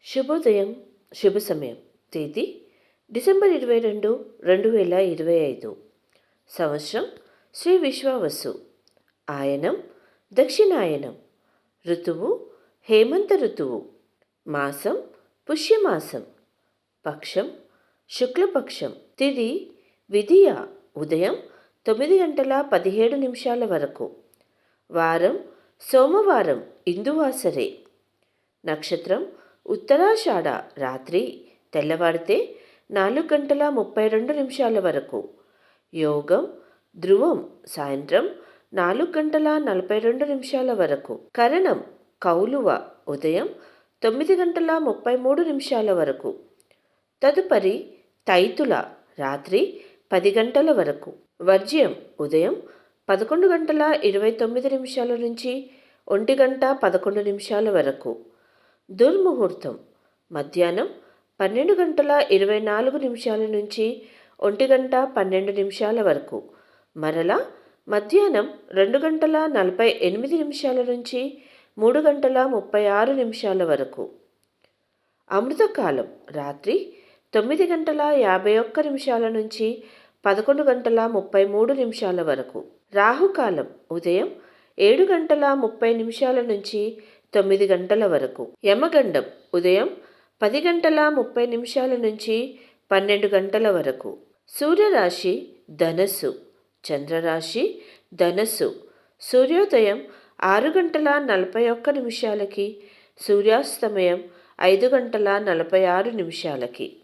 శుభోదయం, శుభ సమయం. తేదీ డిసెంబర్ 22, 2025. సంవత్సరం శ్రీ విశ్వావసు. ఆయనం దక్షిణాయనం. ఋతువు హేమంత ఋతువు. మాసం పుష్యమాసం. పక్షం శుక్లపక్షం. తిథి విధియ ఉదయం 9:17 వరకు. వారం సోమవారం ఇందువాసరే. నక్షత్రం ఉత్తరాషాఢ. రాత్రి తెల్లవారితే 4:32 వరకు. యోగం ధ్రువం సాయంత్రం 4:42 వరకు. కరణం కౌలువ ఉదయం 9:33 వరకు. తదుపరి తైతుల రాత్రి 10 గంటల వరకు. వర్జ్యం ఉదయం 11:29 నుంచి 1:11 వరకు. దుర్ముహూర్తం మధ్యాహ్నం 12:24 నుంచి 1:12 వరకు. మరలా మధ్యాహ్నం 2:48 నుంచి 3:36 వరకు. అమృతకాలం రాత్రి 9:51 నుంచి 11:33 వరకు. రాహుకాలం ఉదయం 7:30 నుంచి 9 గంటల వరకు. యమగండం ఉదయం 10:30 నుంచి 12 గంటల వరకు. సూర్యరాశి ధనస్సు, చంద్రరాశి ధనస్సు. సూర్యోదయం 6:41 సూర్యాస్తమయం 5:46.